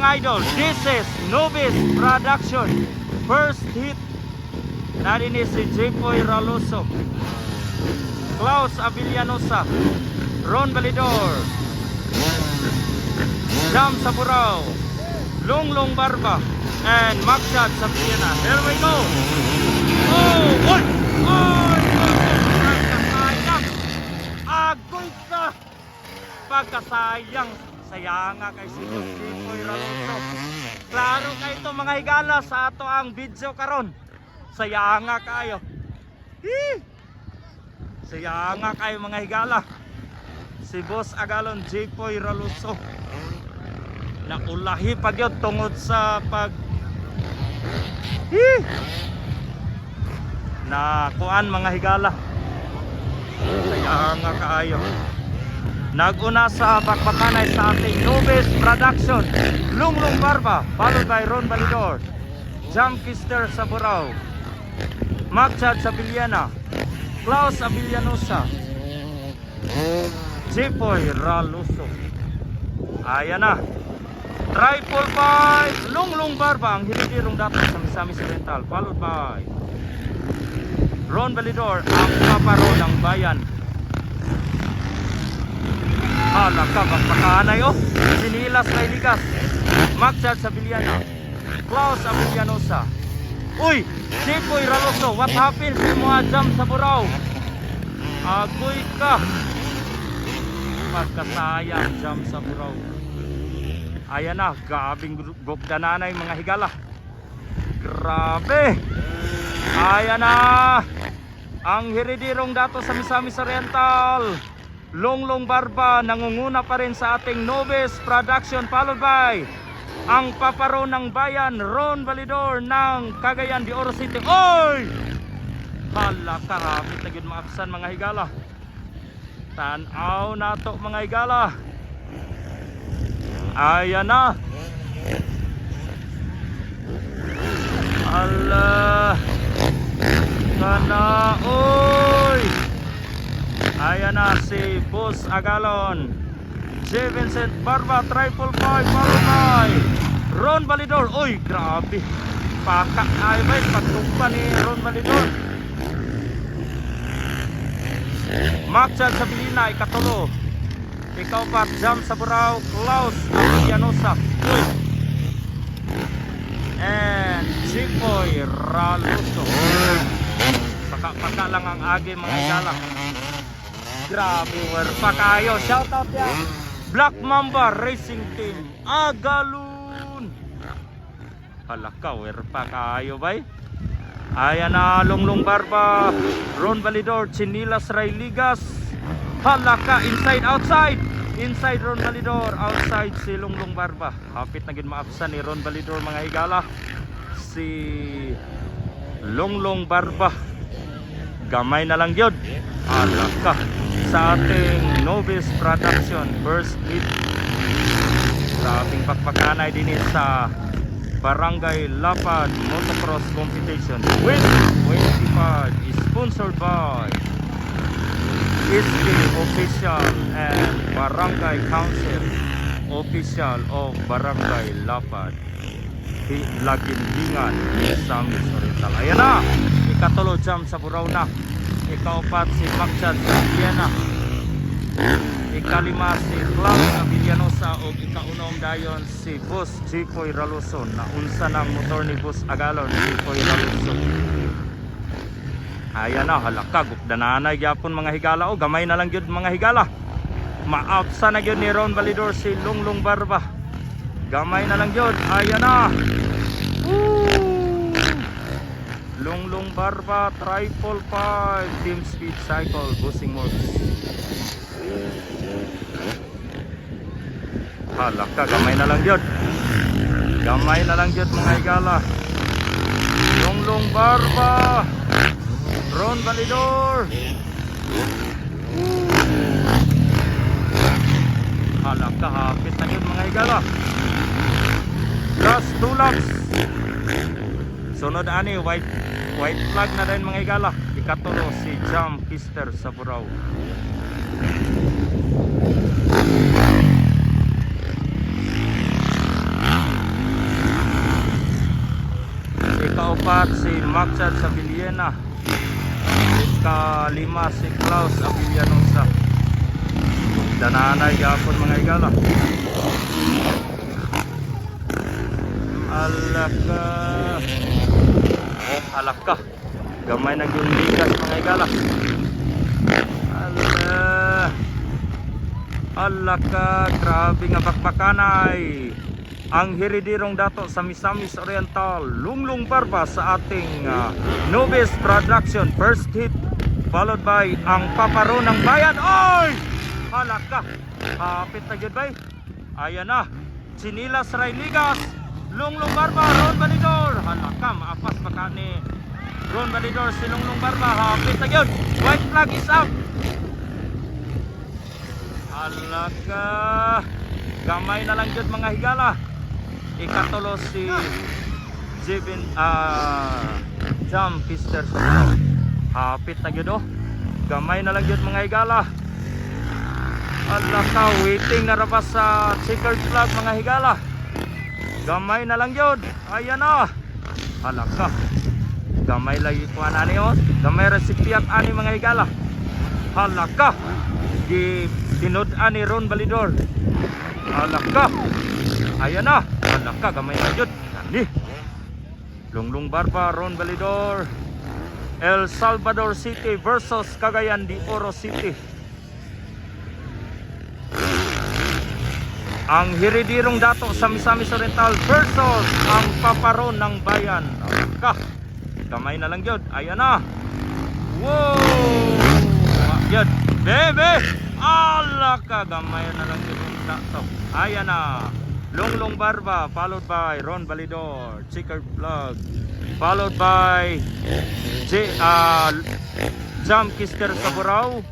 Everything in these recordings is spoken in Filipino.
mga idol, this is Nobis Production. First hit na rin si Jepoy Raloso, Klaus Avillanosa, Ron Balidor, Jam Saburao, Lunglong Barba, and Maxad Sapiena. Here we go. Oh, oy! Oy! Pagkasayang! Agoy ka! Pagkasayang! Sayang nga kay si Jepoy Raloso. Klaro kayo ito mga higala sa ato ang video karon. Sayang nga kayo. Sayang nga kayo mga higala. Si Boss Agalon Jepoy Raloso naulahi pag yun tungod sa pag na kuan mga higala. Sayang nga kayo. Naguna sa bakbakanay sa ating Nobis Production, Lunglong Barba, followed by Ron Balidor, Jam Kister Saburao, Maxad Sapiena, Klaus Avillanosa, Jepoy Raloso. Ayan na. Triple five, Lunglong Barba, ang hilidirong dato sa Misamis Oriental, followed by Ron Balidor, ang paparo ng bayan. Hala ka, bakbakanay oh. Sinilas kay Ligas, Maxad Sapiena, Klaus Avillanosa. Uy, Jepoy Raloso, what happened sa mga Jam Saburao? Agoy ka. Pagkasayang Jam Saburao. Ayan na, gabing gugdananay mga higala. Grabe. Ayan na. Ang hiridirong dato sa Misamis Oriental, Lunglong Barba, nangunguna pa rin sa ating Nobis Production, followed by ang paparo ng bayan, Ron Balidor ng Cagayan de Oro City. Oy! Hala, karapit na yun maaksan mga higala. Tanaw na to mga higala. Ayan na. Hala. Kana, oy! Ayan na si Boss Agalon, J. Vincent Barba, triple five, followed by Ron Balidor. Uy, grabe. Pakak ay ba, pagtumpa ni Ron Balidor. Maxad Sapiena, ikatulo. Ikaw pa, Jam Saburao, Klaus Avillanosa. Uy. And Jepoy Raloso. Paka lang ang agi mga higala. Grabe, werpa kayo. Shoutout yan, Black Mamba Racing Team, Agalon. Halaka, werpa kayo bay. Ayan na, Lunglong Barba, Ron Balidor, Chinilas Ray Ligas. Halaka, inside, outside. Inside Ron Balidor, outside si Lunglong Barba. Hapit na gin maapsan ni Ron Balidor mga higala. Si Lunglong Barba, gamay na lang yun. Halaka, sa ating Nobis Production, first hit sa ating pakpakanay din sa Barangay Lapad Motocross Competition 2025, is sponsored by SK Official and Barangay Council Official of Barangay Lapad Lagindingan, Misamis Oriental. Ayan na, ikatulo Jam Saburao na. Ikaapat si Maxad Sapiena, ikalima si Klaus Avillanosa, o ikaunom dayon si Boss Jepoy Raloso, na unsa ng motor ni Boss Agalon Jepoy Raloso. Ayan na, halaka, gugdananay gyapon mga higala. O gamay na lang yun mga higala. Maapsa na yun ni Ron Balidor si Lunglong Barba. Gamay na lang yun. Ayan na. Lunglong Barba, triple five, Team Speed Cycle, Bossing Works. Halaka, gamay na lang yun. Gamay na lang yun mga higala. Lunglong Barba, Ron Balidor. Halaka, hapit na yun mga higala. Just 2 laps. Sunod ani, white flag na rin mga higala. Ikatulo si Jam Kister Saburao. Ika-4 si Maxad sa Villena. Ika-5 si Klaus sa Villanosa. Dananay yapon mga higala. Alaka. Gamay na yung ligas mga higala. Alaka, grabe nga bakbakanay. Ang hiridirong dato sa Misamis Oriental, Lunglung Barba sa ating Nubis Production. First hit, followed by ang Paparo ng Bayan. Oy! Halaka! Hapit na yun ba? Ayan na. Sinilas Rayligas, Lunglung Barba, Ron Balidor. Halaka, maapas baka ni Ron Balidor si Lunglung Barba. Hapit na yun. White flag is up. Halaka! Gamay na lang yun mga higala. Ikatulo si Jam Pister sa hapit na yun, oh. Gamay na lang yun mga higala. Alaka, waiting na rabas sa checkered flag mga higala. Gamay na lang yun. Ayan na. Alaka, gamay lang yun kuha na niyo. Gamay resipiyat ani mga higala. Alaka, tinud-an ni Ron Balidor. Alaka, ayan na. Alaka, gamay na yun. Nani Lunglung Barba, Ron Balidor. El Salvador City versus Cagayan de Oro City. Ang hiridirong dato sa Misamis Oriental versus ang Paparo ng Bayan. Alaka, gamay na lang yun. Ayan na. Wow, yun bebe. Alaka, gamay na lang yun dato. Ayan na. Lunglung Barba followed by Ron Balidor, checkered flag, followed by Jam Kister Saburao,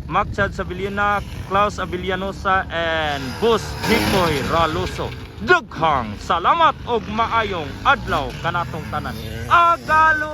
Maxad sa Villena, Klaus Avillanosa, and Bus Jikoy Raluso. Dughang salamat og maayong adlaw kanatong tanan. Agalo!